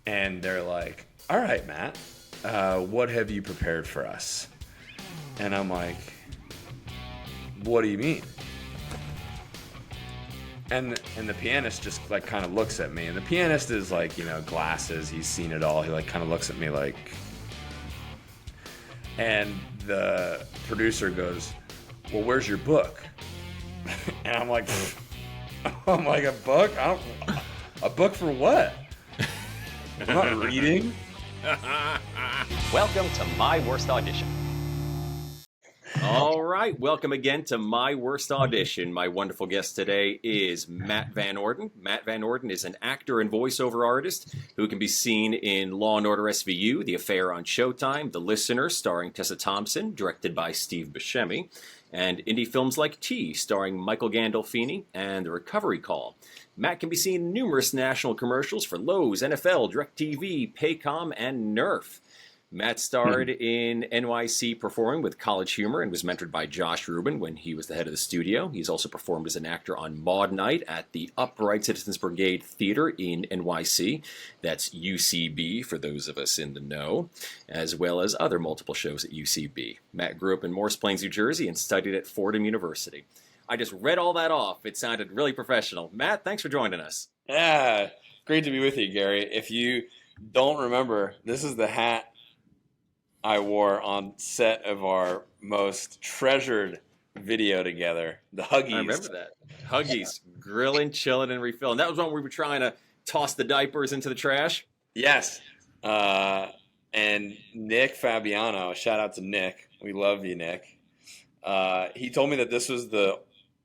and they're like, "All right, Matt, what have you prepared for us?" And I'm like, "What do you mean?" And the pianist just like kind of looks at me, and the pianist is like, glasses, he's seen it all. He like kind of looks at me like, and the producer goes, "Well, where's your book?" And I'm like, a book? A book for what? I'm not reading. Welcome to My Worst Audition. All right, welcome again to My Worst Audition. My wonderful guest today is Matt Van Orden. Matt Van Orden is an actor and voiceover artist who can be seen in Law & Order SVU, The Affair on Showtime, The Listener, starring Tessa Thompson, directed by Steve Buscemi, and indie films like T, starring Michael Gandolfini, and The Recovery Call. Matt can be seen in numerous national commercials for Lowe's, NFL, DirecTV, Paycom, and Nerf. Matt starred in NYC performing with College Humor and was mentored by Josh Rubin when he was the head of the studio. He's also performed as an actor on Maud Night at the Upright Citizens Brigade Theater in NYC. That's UCB for those of us in the know, as well as other multiple shows at UCB. Matt grew up in Morris Plains, New Jersey and studied at Fordham University. I just read all that off. It sounded really professional. Matt, thanks for joining us. Yeah, great to be with you, Gary. If you don't remember, this is the hat I wore on set of our most treasured video together, the Huggies. I remember that. Huggies, grilling, chilling, and refilling. That was when we were trying to toss the diapers into the trash? Yes. And Nick Fabiano, shout out to Nick. We love you, Nick. He told me that this was the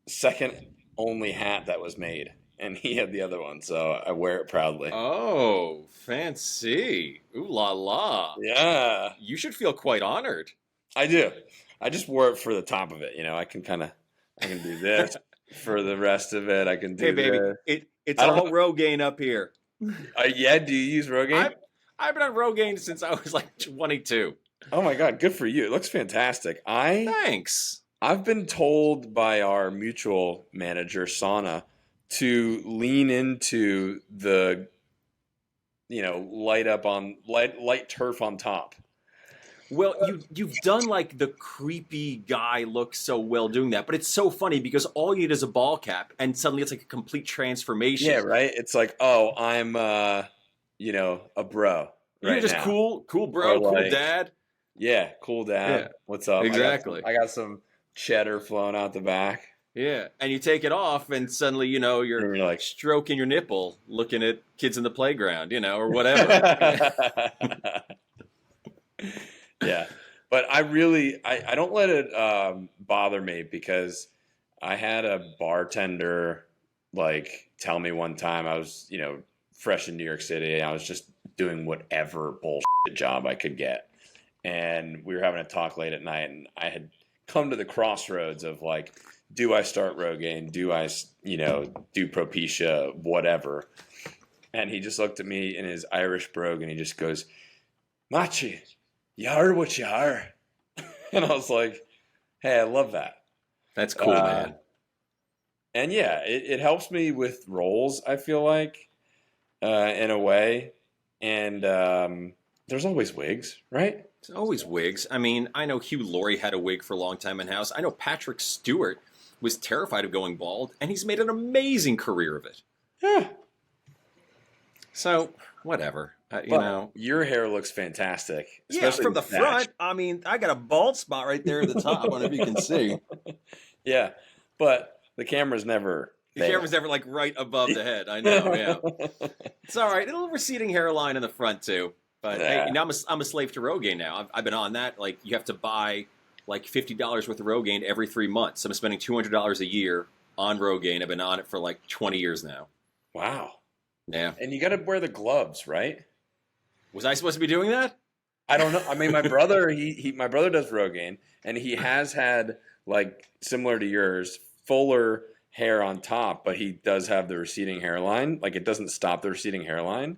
second only hat that was made, and he had the other one, so I wear it proudly. Oh, fancy. Ooh la la. Yeah. You should feel quite honored. I do. I just wore it for the top of it. I can do this for the rest of it. I can do baby, this. it's all Rogaine up here. Yeah, do you use Rogaine? I've been on Rogaine since I was like 22. Oh my God, good for you. It looks fantastic. Thanks. I've been told by our mutual manager, Sana, to lean into the, light turf on top. Well, you've done like the creepy guy look so well doing that, but it's so funny because all you need is a ball cap, and suddenly it's like a complete transformation. Yeah, right. It's like, oh, I'm, a bro. You're just now. cool bro, cool dad. Yeah, cool dad. Yeah, what's up? Exactly. I got some cheddar flowing out the back. Yeah, and you take it off, and suddenly, you're like stroking your nipple, looking at kids in the playground, or whatever. Yeah, but I don't let it bother me, because I had a bartender tell me one time. I was fresh in New York City, and I was just doing whatever bullshit job I could get, and we were having a talk late at night, and I had come to the crossroads of do I start Rogaine? Do I do Propecia? Whatever. And he just looked at me in his Irish brogue, and he just goes, "Machi, you heard what you heard." And I was like, hey, I love that. That's cool, man. And yeah, it helps me with roles, I feel like, in a way. And there's always wigs, right? There's always wigs. I mean, I know Hugh Laurie had a wig for a long time in-house. I know Patrick Stewart was terrified of going bald, and he's made an amazing career of it. Yeah. So, whatever. Your hair looks fantastic. Yeah, from the front. I mean, I got a bald spot right there at the top. I don't know if you can see. Yeah, but the camera's never there. The camera's never right above the head. I know, yeah. It's all right. A little receding hairline in the front, too. But hey, now I'm a slave to Rogaine now. I've been on that. You have to buy $50 worth of Rogaine every 3 months. I'm spending $200 a year on Rogaine. I've been on it for 20 years now. Wow. Yeah. And you got to wear the gloves, right? Was I supposed to be doing that? I don't know. I mean, my brother, my brother does Rogaine, and he has had similar to yours, fuller hair on top, but he does have the receding hairline. It doesn't stop the receding hairline.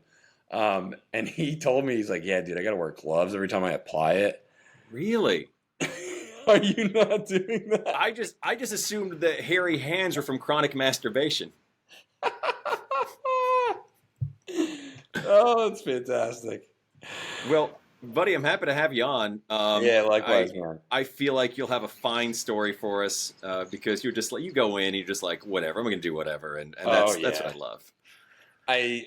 And he told me, he's like, yeah, dude, I got to wear gloves every time I apply it. Really? Are you not doing that? I just assumed that hairy hands were from chronic masturbation. Oh, it's fantastic. Well, buddy, I'm happy to have you on. Yeah, likewise, man. I feel like you'll have a fine story for us because you're just like you go in, you're just like whatever, I'm going to do whatever, and that's what I love. I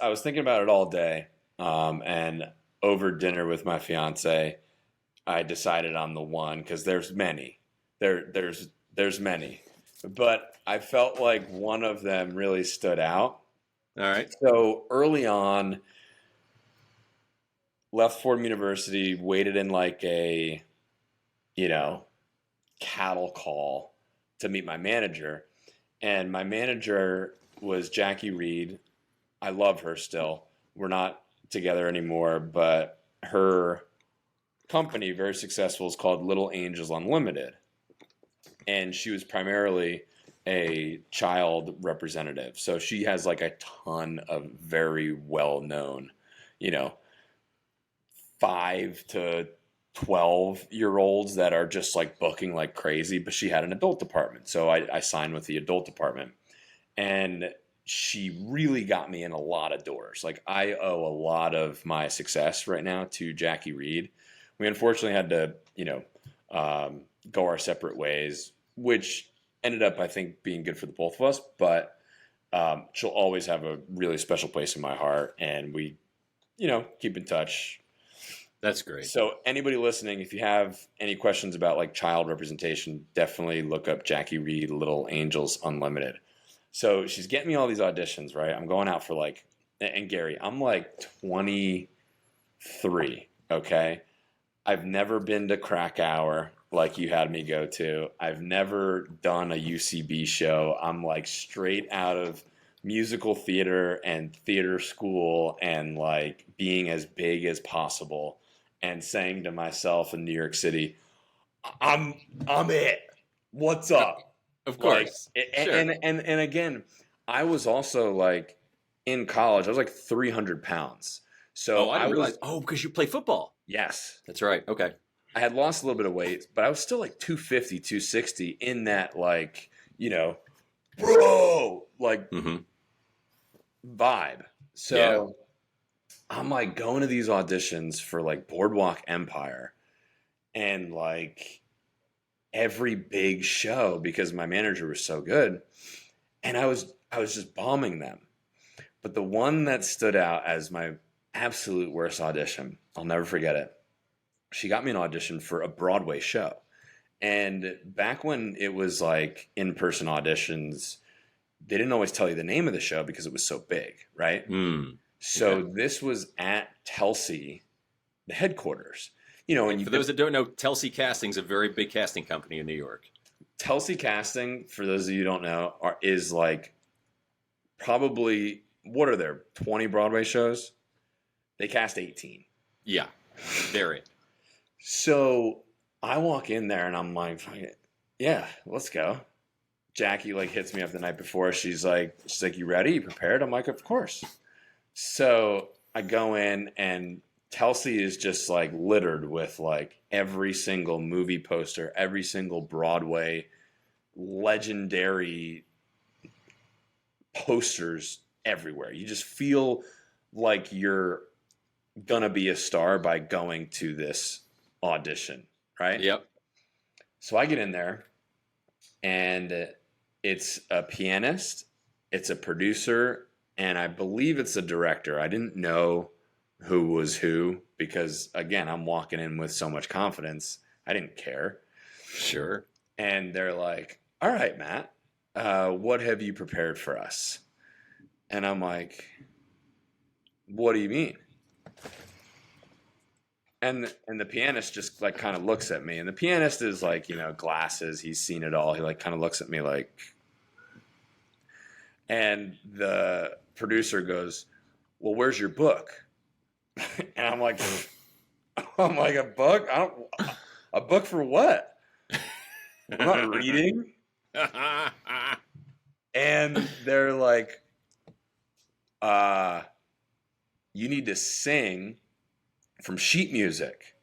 was thinking about it all day, and over dinner with my fiance, I decided on the one because there's many, there's many, but I felt like one of them really stood out. All right. So early on, left Fordham University, waited in like a, cattle call to meet my manager. And my manager was Jackie Reed. I love her still. We're not together anymore, but her company, very successful, is called Little Angels Unlimited. And she was primarily a child representative. So she has like a ton of very well-known, 5 to 12-year-olds that are just like booking like crazy, but she had an adult department. So I signed with the adult department, and she really got me in a lot of doors. Like I owe a lot of my success right now to Jackie Reed. We unfortunately had to, go our separate ways, which ended up, I think, being good for the both of us. But she'll always have a really special place in my heart, and we, keep in touch. That's great. So anybody listening, if you have any questions about like child representation, definitely look up Jackie Reed, Little Angels Unlimited. So she's getting me all these auditions, right? I'm going out for like, and Gary, I'm like 23, okay? I've never been to Crack Hour like you had me go to. I've never done a UCB show. I'm like straight out of musical theater and theater school and like being as big as possible and saying to myself in New York City, I'm it. What's up? Of course. Like, sure. and again, I was also like in college, I was like 300 pounds. So I didn't realize. Oh, because you play football. Yes. That's right. Okay. I had lost a little bit of weight, but I was still like 250, 260 in that like, bro, like vibe. So I'm like going to these auditions for like Boardwalk Empire and like every big show because my manager was so good. And I was just bombing them. But the one that stood out as my absolute worst audition, I'll never forget it. She got me an audition for a Broadway show. And back when it was like in-person auditions, they didn't always tell you the name of the show because it was so big, right? So this was at Telsey, the headquarters. And for those that don't know, Telsey Casting's a very big casting company in New York. Telsey Casting, for those of you who don't know, is like probably, what are there, 20 Broadway shows? They cast 18. Yeah, they're it. So I walk in there and I'm like, yeah, let's go. Jackie like hits me up the night before. She's like, you ready? You prepared? I'm like, of course. So I go in and Telsey is just like littered with like every single movie poster, every single Broadway legendary posters everywhere. You just feel like you're gonna be a star by going to this audition, right? Yep. So I get in there and it's a pianist, it's a producer, and I believe it's a director. I didn't know who was who because, again, I'm walking in with so much confidence. I didn't care. Sure. And they're like, all right, Matt, what have you prepared for us? And I'm like, what do you mean? And the pianist just like kind of looks at me, and the pianist is like, glasses. He's seen it all. He like kind of looks at me like, and the producer goes, well, where's your book? And I'm like, a book? A book for what? I'm not reading. And they're like, you need to sing from sheet music.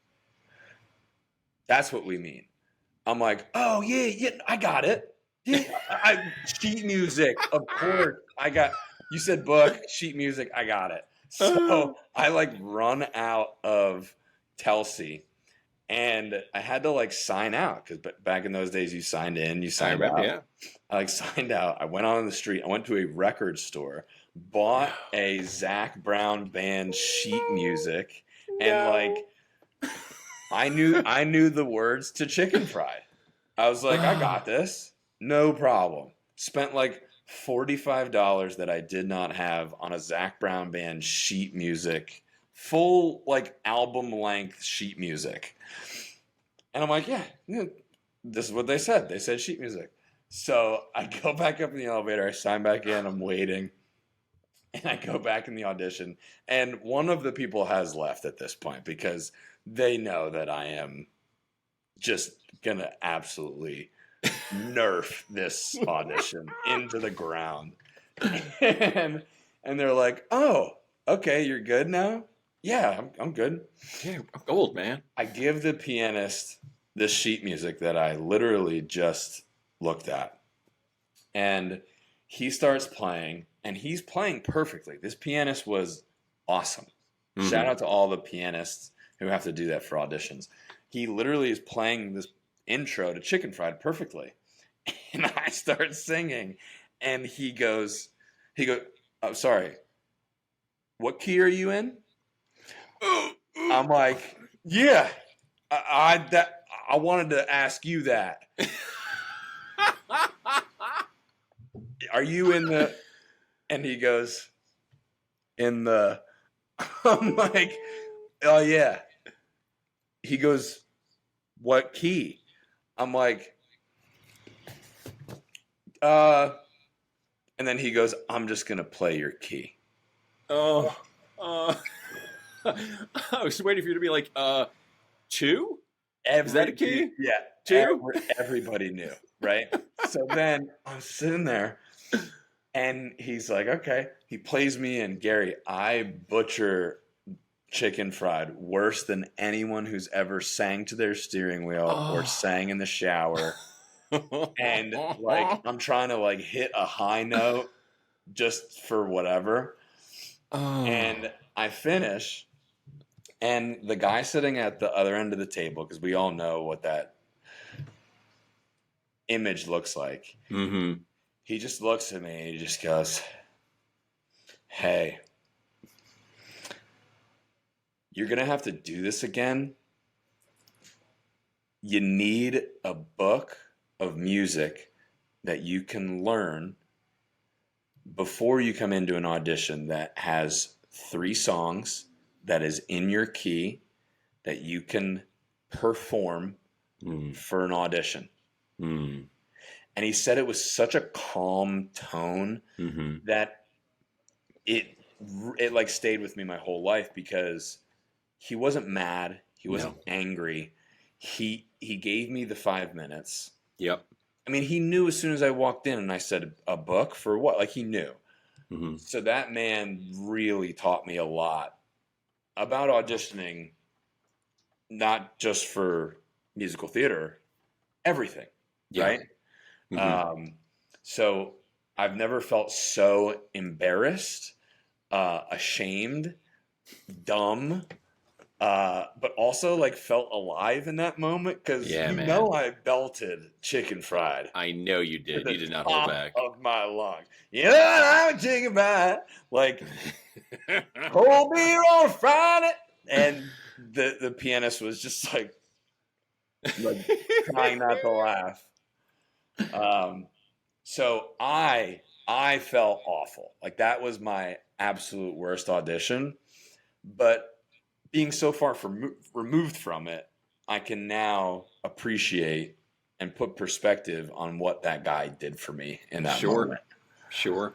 That's what we mean. I'm like, oh yeah, I got it. Yeah, sheet music, of course. You said book, sheet music, I got it. So I like run out of Telsey, and I had to like sign out because back in those days you signed in, you I signed remember, out. yeah. I like signed out. I went on the street. I went to a record store, bought a Zach Brown band sheet music, and like I knew the words to Chicken Fried. I was like, I got this, no problem. Spent like $45 that I did not have on a Zach Brown band sheet music, full like album length sheet music, and I'm like, yeah, this is what they said. They said sheet music. So I go back up in the elevator. I sign back in. I'm waiting. And I go back in the audition. And one of the people has left at this point because they know that I am just going to absolutely nerf this audition into the ground. And, and they're like, oh, okay, you're good now? Yeah, I'm good. Yeah, I'm gold, man. I give the pianist this sheet music that I literally just looked at. And he starts playing, and he's playing perfectly. This pianist was awesome. Mm-hmm. Shout out to all the pianists who have to do that for auditions. He literally is playing this intro to Chicken Fried perfectly. And I start singing, and he goes, oh, sorry, what key are you in? I'm like, yeah, I wanted to ask you that. Are you in the? And he goes, in the. I'm like, oh yeah. He goes, what key? I'm like, and then he goes, I'm just gonna play your key. Oh, I was waiting for you to be like, 2? Is that a key? Yeah. 2? Everybody knew, right? So then I'm sitting there, and he's like, okay. He plays me in. Gary, I butcher Chicken Fried worse than anyone who's ever sang to their steering wheel or sang in the shower. And like I'm trying to like hit a high note just for whatever. And I finish, and the guy sitting at the other end of the table, because we all know what that image looks like. Mm-hmm. He just looks at me and he just goes, hey, you're going to have to do this again. You need a book of music that you can learn before you come into an audition that has 3 songs that is in your key that you can perform for an audition. And he said it was such a calm tone that it like stayed with me my whole life, because he wasn't mad. He wasn't angry. He gave me the 5 minutes. Yep. I mean, he knew as soon as I walked in and I said, a book for what? Like, he knew. So that man really taught me a lot about auditioning, not just for musical theater, everything, right? So I've never felt so embarrassed, ashamed, dumb, but also like felt alive in that moment, because know I belted Chicken Fried. I know you did. You did not hold back. Of my lungs. You know I'm a Chicken Fried. Like, cold beer on Friday. And the pianist was just like trying not to laugh. So I felt awful. Like, that was my absolute worst audition. But being so far removed from it, I can now appreciate and put perspective on what that guy did for me in that moment. Sure.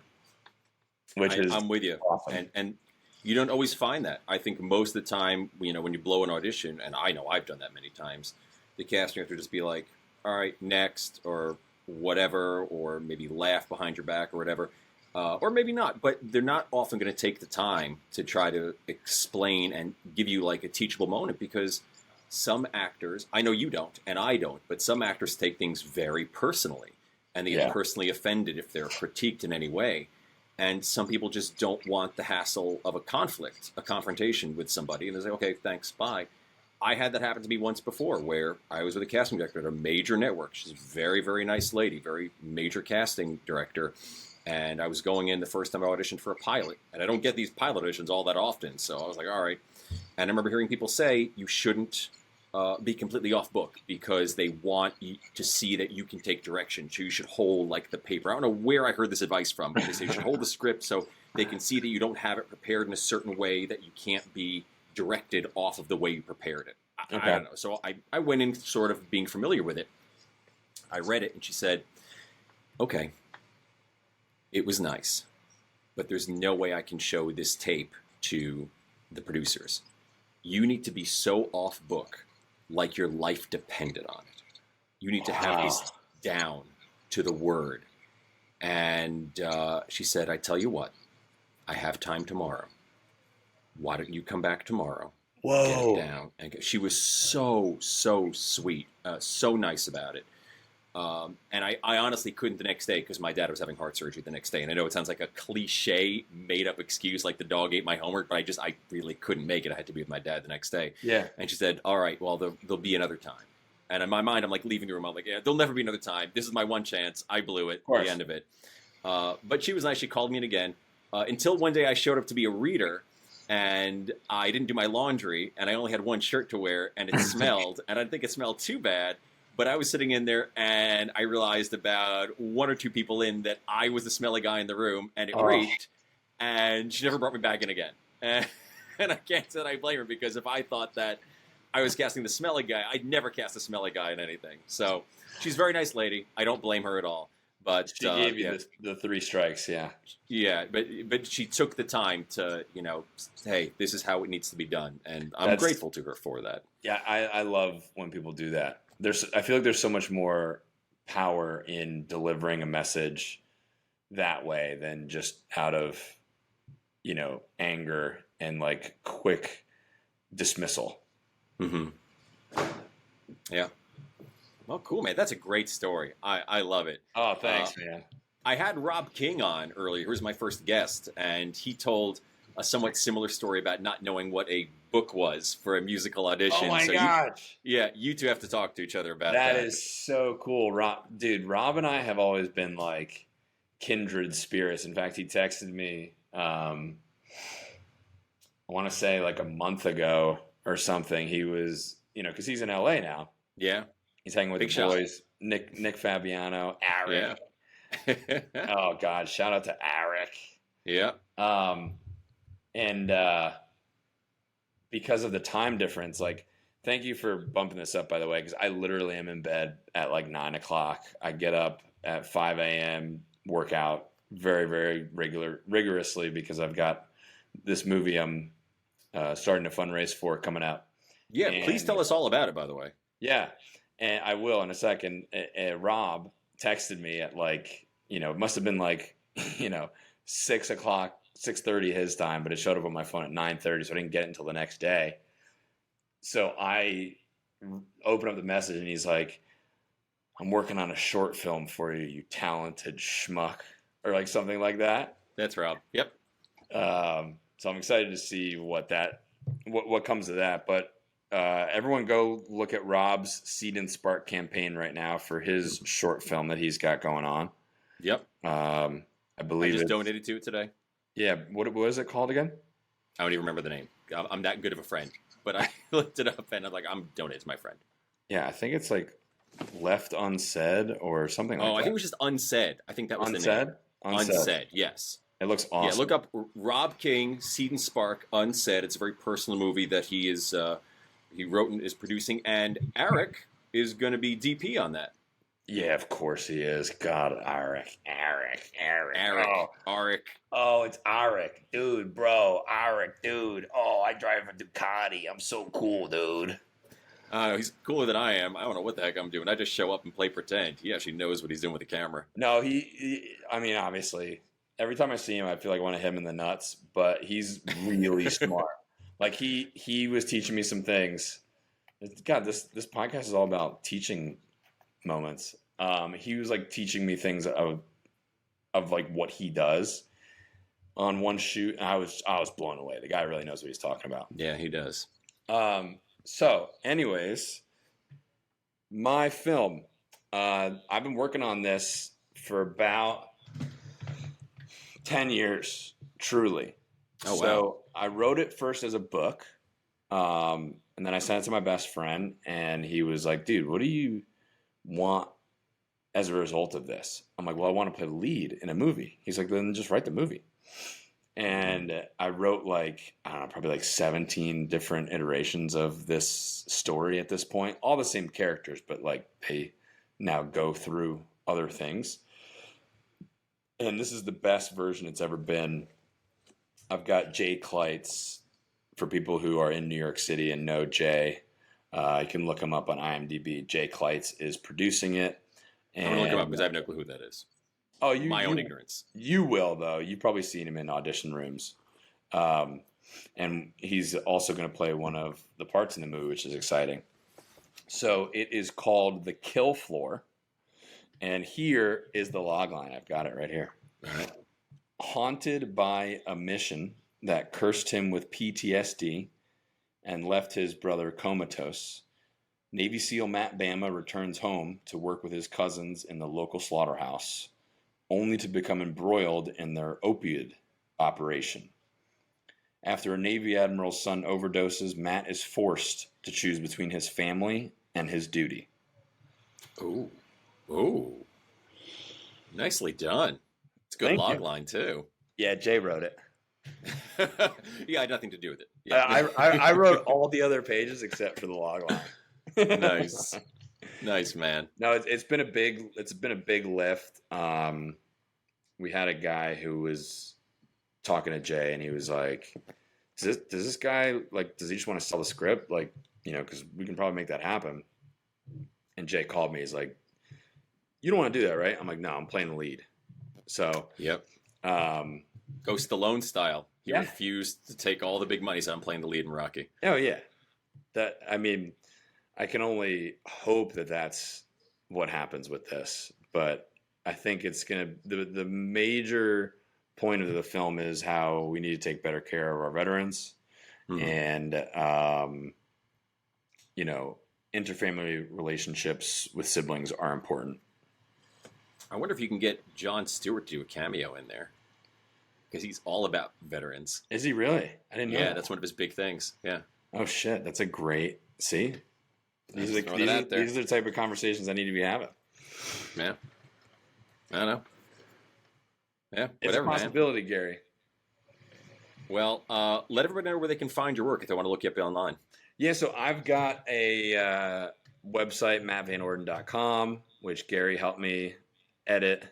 I'm with you. Awesome. And you don't always find that. I think most of the time, when you blow an audition, and I know I've done that many times, the casting director just be like, all right, next, or whatever, or maybe laugh behind your back or whatever. Or maybe not, but they're not often going to take the time to try to explain and give you like a teachable moment, because some actors, I know you don't, and I don't, but some actors take things very personally, and they get personally offended if they're critiqued in any way. And some people just don't want the hassle of a confrontation with somebody. And they say, okay, thanks, bye. I had that happen to me once before where I was with a casting director at a major network. She's a very, very nice lady, very major casting director. And I was going in the first time I auditioned for a pilot. And I don't get these pilot auditions all that often. So I was like, all right. And I remember hearing people say you shouldn't be completely off book because they want you to see that you can take direction. So you should hold like the paper. I don't know where I heard this advice from, but they say you should hold the script so they can see that you don't have it prepared in a certain way that you can't be directed off of the way you prepared it. I don't know. So I went in sort of being familiar with it. I read it and she said, okay, it was nice, but there's no way I can show this tape to the producers. You need to be so off book, like your life depended on it. You need to have this down to the word. And she said, I tell you what, I have time tomorrow. Why don't you come back tomorrow? Whoa. Get it down. And she was so sweet, so nice about it. And I honestly couldn't the next day because my dad was having heart surgery the next day. And I know it sounds like a cliche, made-up excuse, like the dog ate my homework, but I really couldn't make it. I had to be with my dad the next day. Yeah. And she said, all right, well, there'll be another time. And in my mind, I'm like leaving the room. I'm like, yeah, there'll never be another time. This is my one chance. I blew it. The end of it. But she was nice. She called me in again. Until one day I showed up to be a reader. And I didn't do my laundry, and I only had one shirt to wear, and it smelled, and I didn't think it smelled too bad, but I was sitting in there, and I realized about one or two people in that I was the smelly guy in the room, and it reeked, and she never brought me back in again. And I can't say that I blame her, because if I thought that I was casting the smelly guy, I'd never cast the smelly guy in anything. So she's a very nice lady. I don't blame her at all. But she gave you the 3 strikes, yeah. Yeah, but she took the time to, hey, this is how it needs to be done, and I'm grateful to her for that. Yeah, I love when people do that. I feel like there's so much more power in delivering a message that way than just out of, anger and like quick dismissal. Mm-hmm. Yeah. Well, cool, man. That's a great story. I love it. Oh, thanks, man. I had Rob King on earlier. He was my first guest, and he told a somewhat similar story about not knowing what a book was for a musical audition. Oh, my gosh. You two have to talk to each other about that. That is so cool. Rob and I have always been like kindred spirits. In fact, he texted me, I want to say like a month ago or something. He was, because he's in LA now. Yeah. He's hanging with Big the boys, Nick Fabiano, Eric. Yeah. Oh God, shout out to Eric. Yeah. And because of the time difference, like, thank you for bumping this up, by the way, because I literally am in bed at like 9 o'clock. I get up at 5 a.m., work out very, very rigorously because I've got this movie I'm starting to fundraise for coming out. Yeah, please tell us all about it, by the way. Yeah. And I will in a second. Rob texted me at like, it must have been like, 6 o'clock, 6:30 his time, but it showed up on my phone at 9:30, so I didn't get it until the next day. So I open up the message and he's like, I'm working on a short film for you, you talented schmuck, or like something like that. That's Rob. Yep. So I'm excited to see what comes of that. But everyone go look at Rob's Seed and Spark campaign right now for his short film that he's got going on. Yep. I believe I just donated to it today. Yeah. What is it called again? I don't even remember the name. I'm that good of a friend. But I looked it up and I'm like, I'm donating to my friend. Yeah, I think it's like Left Unsaid or something like that. Oh, I think it was just Unsaid. I think that was Unsaid? the name. Unsaid, yes. It looks awesome. Yeah, look up Rob King, Seed and Spark, Unsaid. It's a very personal movie that he wrote and is producing. And Eric is going to be DP on that. Yeah, of course he is. God, Eric. Oh, it's Eric. Dude, bro. Eric, dude. Oh, I drive a Ducati. I'm so cool, dude. He's cooler than I am. I don't know what the heck I'm doing. I just show up and play pretend. He actually knows what he's doing with the camera. No, I mean, obviously, every time I see him, I feel like I want to hit him in the nuts, but he's really smart. Like, he was teaching me some things. God, this podcast is all about teaching moments. He was like teaching me things of like what he does, on one shoot, and I was blown away. The guy really knows what he's talking about. Yeah, he does. So, anyways, my film. I've been working on this for about 10 years, truly. Oh, wow. So I wrote it first as a book, and then I sent it to my best friend, and he was like, dude, what do you want as a result of this? I'm like, well, I want to play the lead in a movie. He's like, then just write the movie. And I wrote like, I don't know, probably like 17 different iterations of this story at this point. All the same characters, but like they now go through other things. And this is the best version it's ever been. I've got Jay Kleitz for people who are in New York City and know Jay. You can look him up on IMDb. Jay Kleitz is producing it. I'm going to look him up because I have no clue who that is. Oh, my own ignorance. You will, though. You've probably seen him in audition rooms. And he's also going to play one of the parts in the movie, which is exciting. So it is called The Kill Floor. And here is the log line. I've got it right here. All right. Haunted by a mission that cursed him with PTSD and left his brother comatose, Navy SEAL Matt Bama returns home to work with his cousins in the local slaughterhouse, only to become embroiled in their opioid operation. After a Navy admiral's son overdoses, Matt is forced to choose between his family and his duty. Ooh. Ooh. Nicely done. It's a good log line, too. Yeah, Jay wrote it. Yeah, I had nothing to do with it. Yeah. I wrote all the other pages except for the log line. Nice, man. No, it's been a big lift. We had a guy who was talking to Jay, and he was like, does this guy, like, does he just want to sell the script? Like, you know, because we can probably make that happen. And Jay called me. He's like, you don't want to do that, right? I'm like, no, I'm playing the lead. So, yep. Go Stallone style. He Yeah. refused to take all the big money, so I'm playing the lead in Rocky. Oh, yeah. I mean, I can only hope that that's what happens with this. But I think it's going to, the major point of the film is how we need to take better care of our veterans. Mm-hmm. And, you know, interfamily relationships with siblings are important. I wonder if you can get Jon Stewart to do a cameo in there. Because he's all about veterans. Is he really? I didn't know. Yeah, that's one of his big things. Yeah. Oh, shit. That's a great... See? These are the type of conversations I need to be having. Yeah. I don't know. Yeah, it's whatever, a possibility, man. Gary. Well, let everybody know where they can find your work if they want to look you up online. Yeah, so I've got a website, mattvanorden.com, which Gary helped me edit.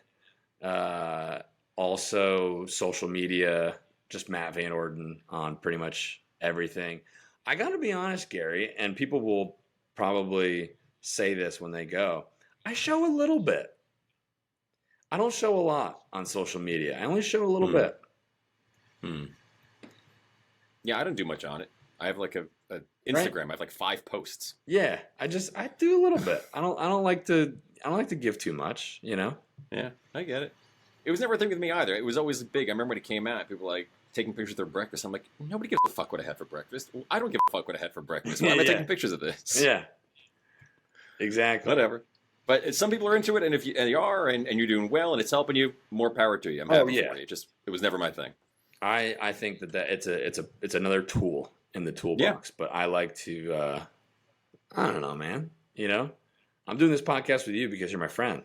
Also, social media, just Matt Van Orden on pretty much everything. I got to be honest, Gary, and people will probably say this when they go, I show a little bit. I don't show a lot on social media. I only show a little bit. Yeah, I don't do much on it. I have like a Instagram. Right? I have like 5 posts. Yeah, I do a little bit. I don't like to give too much, you know? Yeah, I get it. It was never a thing with me either. It was always big. I remember when it came out, people were like taking pictures of their breakfast. I'm like, nobody gives a fuck what I had for breakfast. I don't give a fuck what I had for breakfast. Why am I taking pictures of this? Yeah, exactly. Whatever. But some people are into it, and if you are, and you're doing well, and it's helping you, more power to you. I'm happy for you. It was never my thing. I think that it's another tool in the toolbox. Yeah. But I like to, I don't know, man. You know, I'm doing this podcast with you because you're my friend.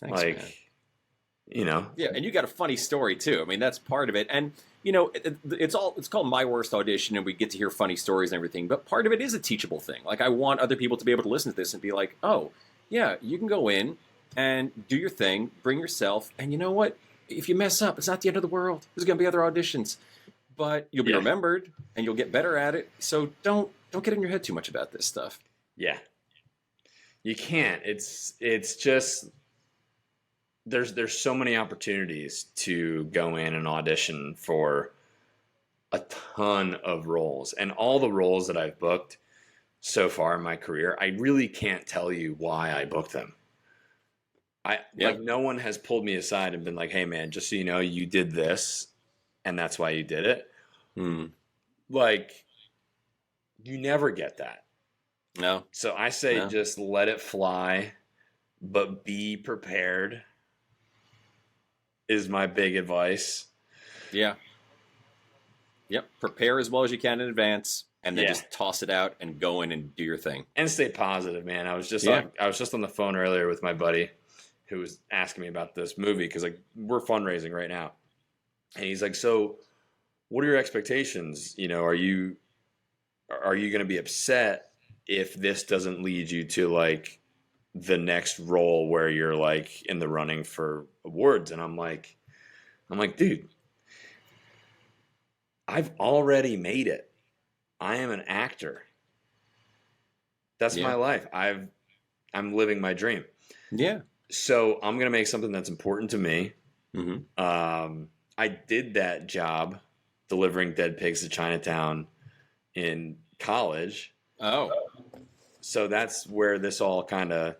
Thanks, man. You know. Yeah, and you got a funny story too. I mean, that's part of it. And you know, it's called My Worst Audition, and we get to hear funny stories and everything. But part of it is a teachable thing. Like, I want other people to be able to listen to this and be like, oh, yeah, you can go in and do your thing, bring yourself, and you know what? If you mess up, it's not the end of the world. There's going to be other auditions, but you'll be remembered and you'll get better at it. So don't get in your head too much about this stuff. Yeah, you can't. It's just there's so many opportunities to go in and audition for a ton of roles, and all the roles that I've booked so far in my career, I really can't tell you why I booked them. Like, no one has pulled me aside and been like, hey man, just so you know, you did this and that's why you did it. Hmm. Like, you never get that. No. So I say No. just let it fly, but be prepared is my big advice. Yeah. Yep. Prepare as well as you can in advance, and then Yeah. just toss it out and go in and do your thing. And stay positive, man. I was just Yeah. on the phone earlier with my buddy who was asking me about this movie because like we're fundraising right now, and he's like, "So, what are your expectations? You know, are you going to be upset if this doesn't lead you to like the next role where you're like in the running for awards?" And I'm like, dude, I've already made it. I am an actor. That's my life. I'm living my dream. Yeah. So I'm gonna make something that's important to me. Mm-hmm. I did that job delivering dead pigs to Chinatown in college. Oh. So that's where this all kind of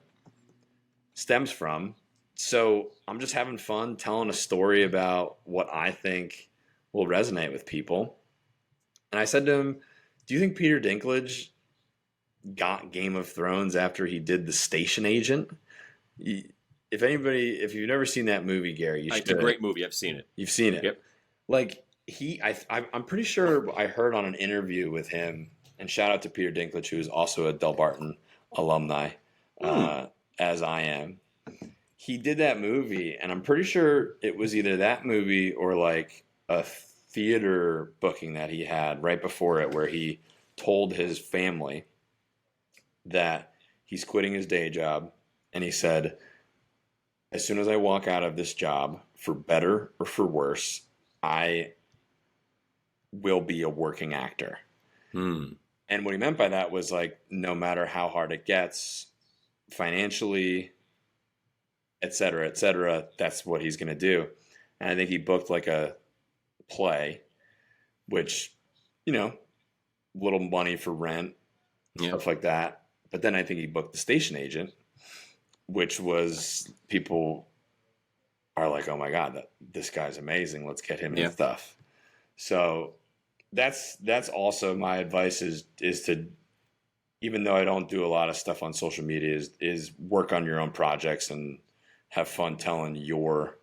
stems from. So I'm just having fun telling a story about what I think will resonate with people. And I said to him, "Do you think Peter Dinklage got Game of Thrones after he did The Station Agent?" If you've never seen that movie, Gary, you should. It's a great movie. I've seen it. You've seen it. Yep. Like I'm pretty sure I heard on an interview with him, and shout out to Peter Dinklage, who is also a Del Barton alumni, as I am. He did that movie, and I'm pretty sure it was either that movie or like a theater booking that he had right before it, where he told his family that he's quitting his day job, and he said, "As soon as I walk out of this job, for better or for worse, I will be a working actor." And what he meant by that was like, no matter how hard it gets financially, et cetera, that's what he's going to do. And I think he booked like a play, which, little money for rent, stuff like that. But then I think he booked The Station Agent, which was, people are like, "Oh my God, this guy's amazing. Let's get him in stuff." So that's also my advice is to, even though I don't do a lot of stuff on social media, is work on your own projects and have fun telling your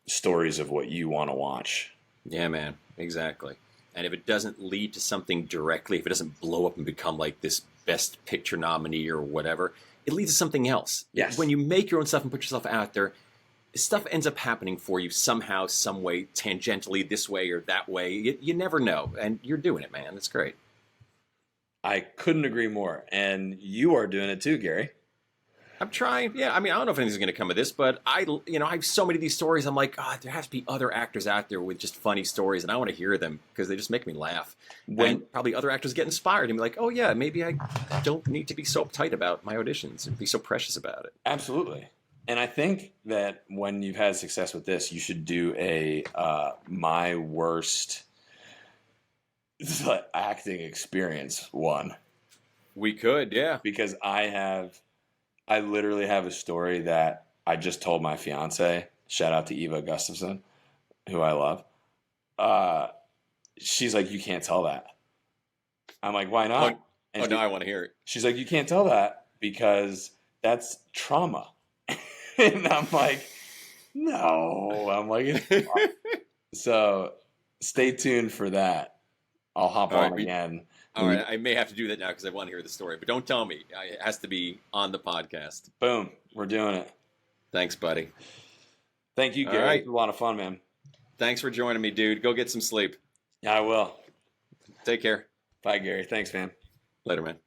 stories of what you want to watch. Yeah, man. Exactly. And if it doesn't lead to something directly, if it doesn't blow up and become like this Best Picture nominee or whatever, it leads to something else. Yes. When you make your own stuff and put yourself out there, stuff ends up happening for you somehow, some way, tangentially, this way or that way. You never know. And you're doing it, man. It's great. I couldn't agree more. And you are doing it too, Gary. I'm trying. Yeah, I mean, I don't know if anything's going to come of this, but I have so many of these stories. I'm like, God, there has to be other actors out there with just funny stories, and I want to hear them because they just make me laugh. And probably other actors get inspired and be like, oh yeah, maybe I don't need to be so uptight about my auditions and be so precious about it. Absolutely. And I think that when you've had success with this, you should do a my worst acting experience one. We could, yeah. Because I literally have a story that I just told my fiance. Shout out to Eva Gustafson, who I love. She's like, "You can't tell that." I'm like, "Why not?" No, I want to hear it. She's like, "You can't tell that because that's trauma." And I'm like, "No." I'm like, so stay tuned for that. I'll hop on again. All right, I may have to do that now because I want to hear the story, but don't tell me. It has to be on the podcast. Boom. We're doing it. Thanks, buddy. Thank you, Gary. All right. It was a lot of fun, man. Thanks for joining me, dude. Go get some sleep. Yeah, I will. Take care. Bye, Gary. Thanks, man. Later, man.